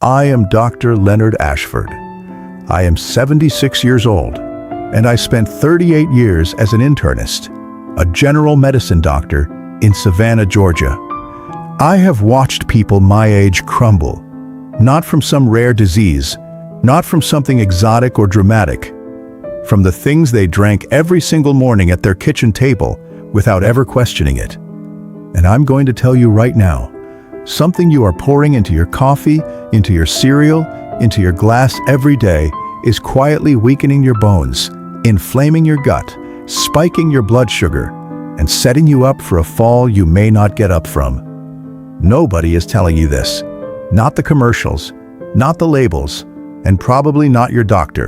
I am Dr. Leonard Ashford. I am 76 years old, and I spent 38 years as an internist, a general medicine doctor in Savannah, Georgia. I have watched people my age crumble, not from some rare disease, not from something exotic or dramatic, from the things they drank every single morning at their kitchen table without ever questioning it. And I'm going to tell you right now, something you are pouring into your coffee, into your cereal, into your glass every day is quietly weakening your bones, inflaming your gut, spiking your blood sugar, and setting you up for a fall you may not get up from. Nobody is telling you this. Not the commercials, not the labels, and probably not your doctor,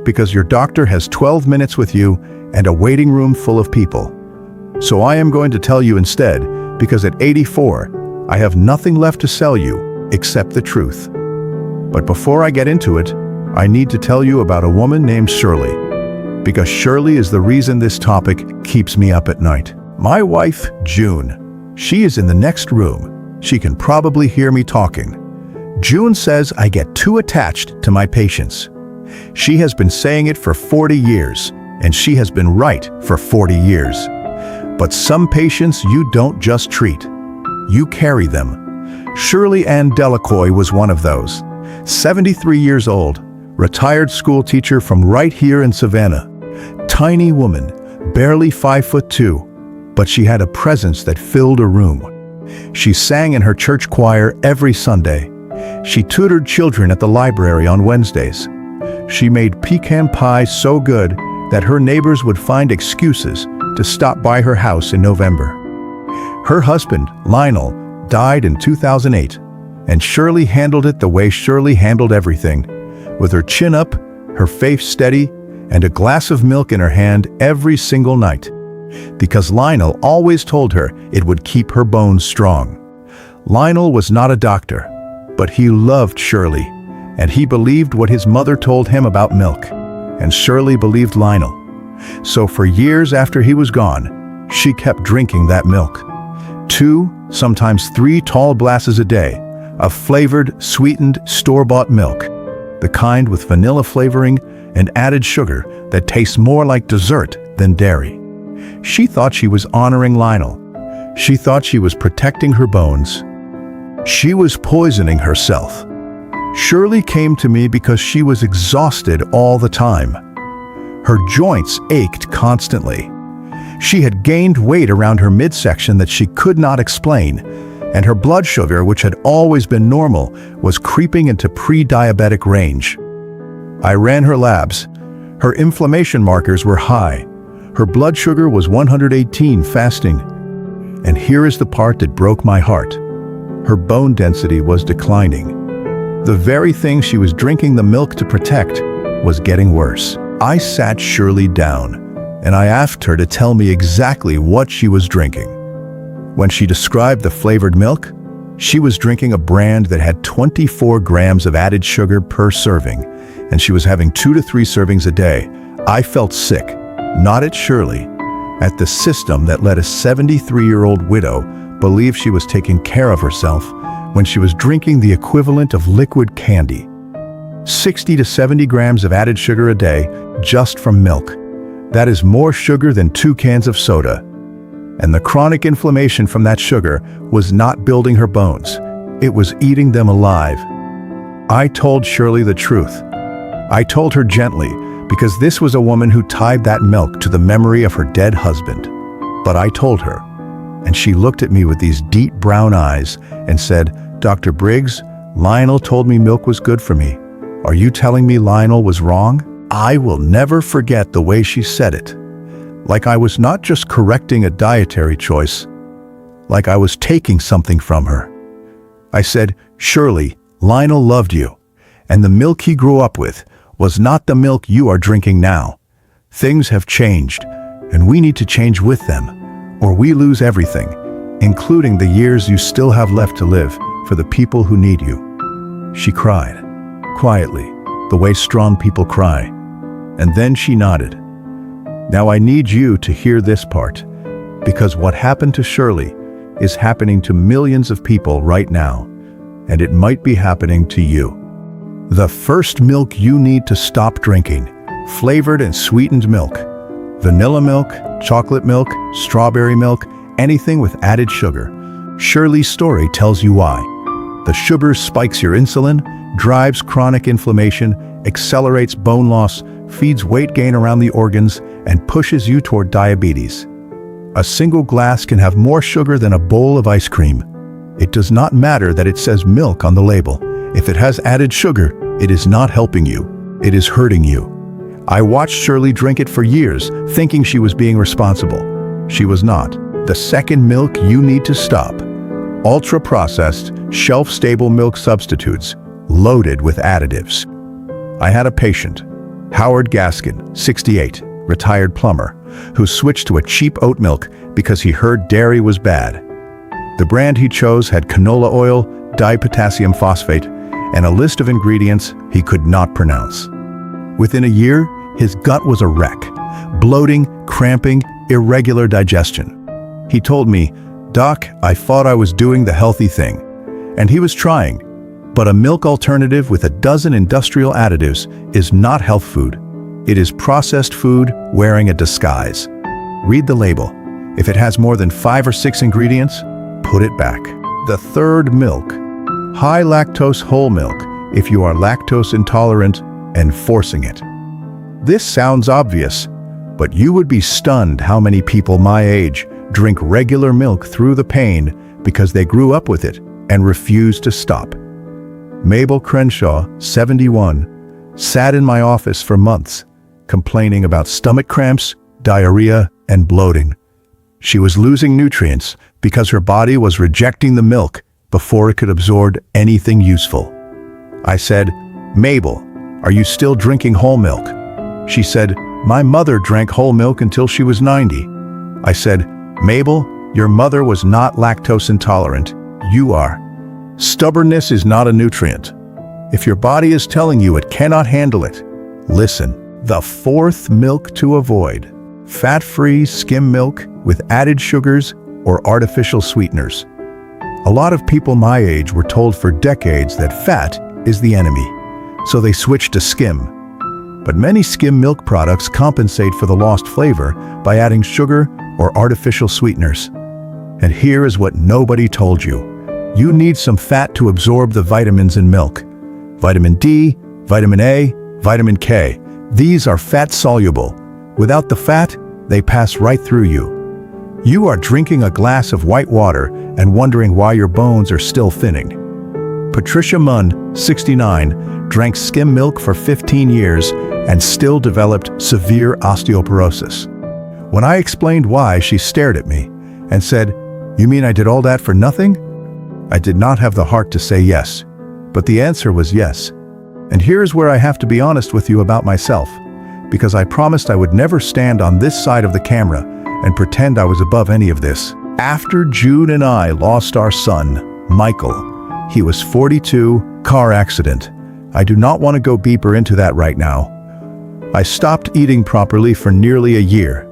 because your doctor has 12 minutes with you and a waiting room full of people. So I am going to tell you instead, because at 84, I have nothing left to sell you except the truth. But before I get into it, I need to tell you about a woman named Shirley, because Shirley is the reason this topic keeps me up at night. My wife, June, she is in the next room. She can probably hear me talking. June says I get too attached to my patients. She has been saying it for 40 years, and she has been right for 40 years. But some patients you don't just treat, you carry them. Shirley Ann Delacoy was one of those. 73 years old, retired school teacher from right here in Savannah. Tiny woman, barely 5'2", but she had a presence that filled a room. She sang in her church choir every Sunday. She tutored children at the library on Wednesdays. She made pecan pie so good that her neighbors would find excuses to stop by her house in November. Her husband, Lionel, died in 2008, and Shirley handled it the way Shirley handled everything, with her chin up, her face steady, and a glass of milk in her hand every single night. Because Lionel always told her it would keep her bones strong. Lionel was not a doctor, but he loved Shirley, and he believed what his mother told him about milk, and Shirley believed Lionel. So for years after he was gone, she kept drinking that milk. 2, sometimes 3 tall glasses a day of flavored, sweetened, store-bought milk, the kind with vanilla flavoring and added sugar that tastes more like dessert than dairy. She thought she was honoring Lionel. She thought she was protecting her bones. She was poisoning herself. Shirley came to me because she was exhausted all the time. Her joints ached constantly. She had gained weight around her midsection that she could not explain, and her blood sugar, which had always been normal, was creeping into pre-diabetic range. I ran her labs. Her inflammation markers were high. Her blood sugar was 118 fasting. And here is the part that broke my heart. Her bone density was declining. The very thing she was drinking the milk to protect was getting worse. I sat Shirley down, and I asked her to tell me exactly what she was drinking. When she described the flavored milk, she was drinking a brand that had 24 grams of added sugar per serving, and she was having 2 to 3 servings a day. I felt sick. Not at Shirley, at the system that let a 73-year-old widow believe she was taking care of herself when she was drinking the equivalent of liquid candy. 60 to 70 grams of added sugar a day just from milk. That is more sugar than 2 cans of soda. And the chronic inflammation from that sugar was not building her bones. It was eating them alive. I told Shirley the truth. I told her gently, because this was a woman who tied that milk to the memory of her dead husband. But I told her, and she looked at me with these deep brown eyes and said, "Dr. Briggs, Lionel told me milk was good for me. Are you telling me Lionel was wrong?" I will never forget the way she said it. Like I was not just correcting a dietary choice, like I was taking something from her. I said, "Shirley, Lionel loved you, and the milk he grew up with was not the milk you are drinking now. Things have changed, and we need to change with them, or we lose everything, including the years you still have left to live for the people who need you." She cried, quietly, the way strong people cry, and then she nodded. Now I need you to hear this part, because what happened to Shirley is happening to millions of people right now, and it might be happening to you. The first milk you need to stop drinking: flavored and sweetened milk. Vanilla milk, chocolate milk, strawberry milk, anything with added sugar. Shirley's story tells you why. The sugar spikes your insulin, drives chronic inflammation, accelerates bone loss, feeds weight gain around the organs, and pushes you toward diabetes. A single glass can have more sugar than a bowl of ice cream. It does not matter that it says milk on the label. If it has added sugar, it is not helping you. It is hurting you. I watched Shirley drink it for years, thinking she was being responsible. She was not. The second milk you need to stop: ultra-processed, shelf-stable milk substitutes, loaded with additives. I had a patient, Howard Gaskin, 68, retired plumber, who switched to a cheap oat milk because he heard dairy was bad. The brand he chose had canola oil, dipotassium phosphate, and a list of ingredients he could not pronounce. Within a year, his gut was a wreck: bloating, cramping, irregular digestion. He told me, "Doc, I thought I was doing the healthy thing." And he was trying. But a milk alternative with a dozen industrial additives is not health food. It is processed food wearing a disguise. Read the label. If it has more than 5 or 6 ingredients, put it back. The third milk: high lactose whole milk, if you are lactose intolerant and forcing it. This sounds obvious, but you would be stunned how many people my age drink regular milk through the pain because they grew up with it and refuse to stop. Mabel Crenshaw, 71, sat in my office for months, complaining about stomach cramps, diarrhea, and bloating. She was losing nutrients because her body was rejecting the milk before it could absorb anything useful. I said, "Mabel, are you still drinking whole milk?" She said, "My mother drank whole milk until she was 90. I said, "Mabel, your mother was not lactose intolerant. You are. Stubbornness is not a nutrient. If your body is telling you it cannot handle it, listen." The fourth milk to avoid: fat-free skim milk with added sugars or artificial sweeteners. A lot of people my age were told for decades that fat is the enemy, so they switched to skim. But many skim milk products compensate for the lost flavor by adding sugar or artificial sweeteners. And here is what nobody told you. You need some fat to absorb the vitamins in milk. Vitamin D, vitamin A, vitamin K. These are fat-soluble. Without the fat, they pass right through you. You are drinking a glass of white water and wondering why your bones are still thinning. Patricia Munn, 69, drank skim milk for 15 years and still developed severe osteoporosis. When I explained why, she stared at me and said, "You mean I did all that for nothing?" I did not have the heart to say yes, but the answer was yes. And here's where I have to be honest with you about myself, because I promised I would never stand on this side of the camera and pretend I was above any of this. After June and I lost our son, Michael, he was 42, car accident. I do not want to go deeper into that right now. I stopped eating properly for nearly a year.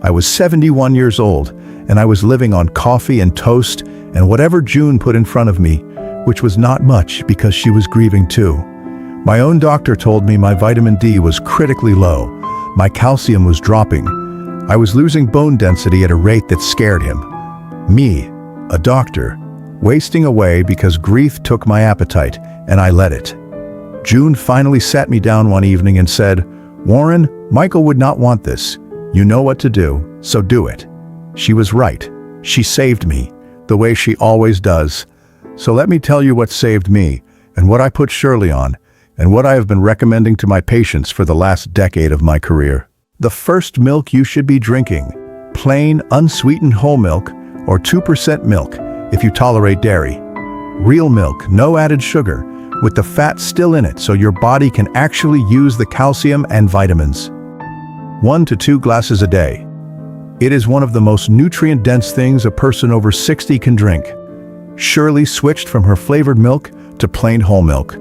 I was 71 years old, and I was living on coffee and toast and whatever June put in front of me, which was not much because she was grieving too. My own doctor told me my vitamin D was critically low. My calcium was dropping. I was losing bone density at a rate that scared him. Me, a doctor, wasting away because grief took my appetite, and I let it. June finally sat me down one evening and said, "Warren, Michael would not want this. You know what to do, so do it." She was right. She saved me, the way she always does. So let me tell you what saved me, and what I put Shirley on, and what I have been recommending to my patients for the last decade of my career. The first milk you should be drinking: plain, unsweetened whole milk, or 2% milk if you tolerate dairy. Real milk, no added sugar, with the fat still in it so your body can actually use the calcium and vitamins. 1 to 2 glasses a day. It is one of the most nutrient-dense things a person over 60 can drink. Shirley switched from her flavored milk to plain whole milk.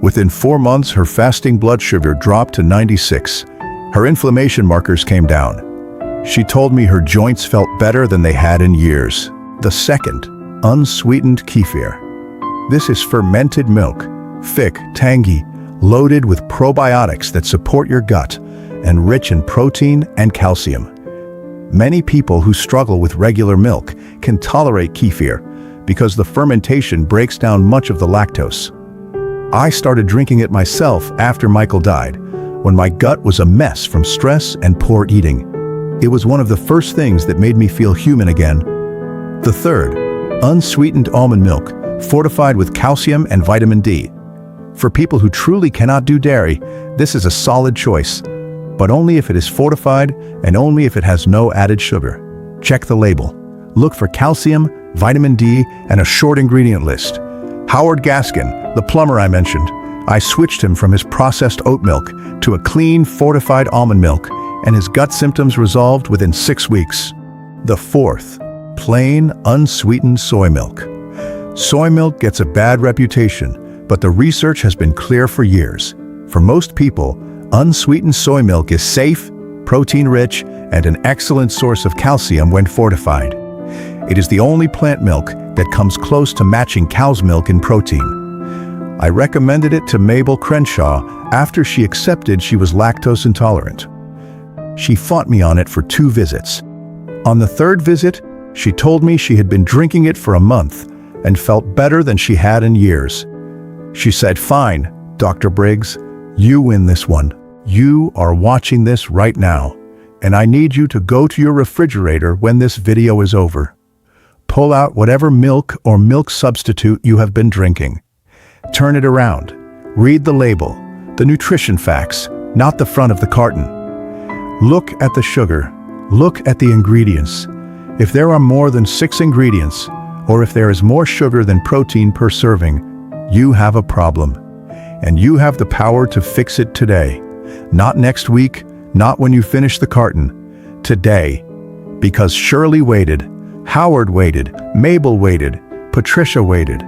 Within 4 months, her fasting blood sugar dropped to 96. Her inflammation markers came down. She told me her joints felt better than they had in years. The second, unsweetened kefir. This is fermented milk, thick, tangy, loaded with probiotics that support your gut, and rich in protein and calcium. Many people who struggle with regular milk can tolerate kefir because the fermentation breaks down much of the lactose. I started drinking it myself after Michael died, when my gut was a mess from stress and poor eating. It was one of the first things that made me feel human again. The third, unsweetened almond milk, fortified with calcium and vitamin D. For people who truly cannot do dairy, this is a solid choice, but only if it is fortified and only if it has no added sugar. Check the label. Look for calcium, vitamin D, and a short ingredient list. Howard Gaskin, the plumber I mentioned, I switched him from his processed oat milk to a clean, fortified almond milk, and his gut symptoms resolved within 6 weeks. The fourth, plain, unsweetened soy milk. Soy milk gets a bad reputation, but the research has been clear for years. For most people, unsweetened soy milk is safe, protein-rich, and an excellent source of calcium when fortified. It is the only plant milk that comes close to matching cow's milk in protein. I recommended it to Mabel Crenshaw after she accepted she was lactose intolerant. She fought me on it for 2 visits. On the 3rd visit, she told me she had been drinking it for a month and felt better than she had in years. She said, "Fine, Dr. Briggs, you win this one. You are watching this right now, and I need you to go to your refrigerator when this video is over. Pull out whatever milk or milk substitute you have been drinking. Turn it around. Read the label, the nutrition facts, not the front of the carton. Look at the sugar. Look at the ingredients. If there are more than 6 ingredients, or if there is more sugar than protein per serving, you have a problem. And you have the power to fix it today. Not next week, not when you finish the carton. Today. Because Shirley waited, Howard waited, Mabel waited, Patricia waited,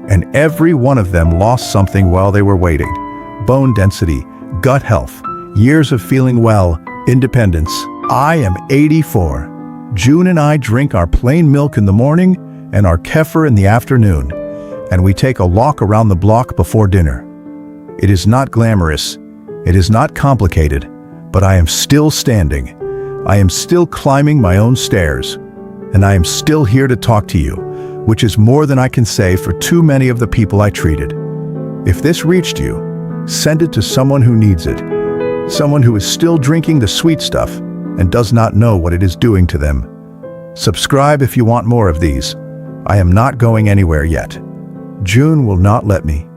and every one of them lost something while they were waiting. Bone density, gut health, years of feeling well, independence. I am 84. June and I drink our plain milk in the morning and our kefir in the afternoon, and we take a walk around the block before dinner. It is not glamorous, it is not complicated, but I am still standing. I am still climbing my own stairs, and I am still here to talk to you, which is more than I can say for too many of the people I treated. If this reached you, send it to someone who needs it, someone who is still drinking the sweet stuff and does not know what it is doing to them. Subscribe if you want more of these. I am not going anywhere yet. June will not let me.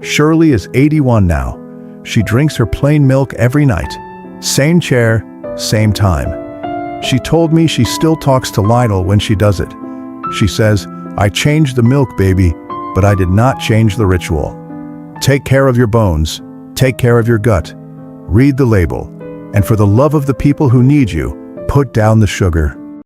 Shirley is 81 now. She drinks her plain milk every night. Same chair, same time. She told me she still talks to Lionel when she does it. She says, "I changed the milk, baby, but I did not change the ritual." Take care of your bones. Take care of your gut. Read the label. And for the love of the people who need you, put down the sugar.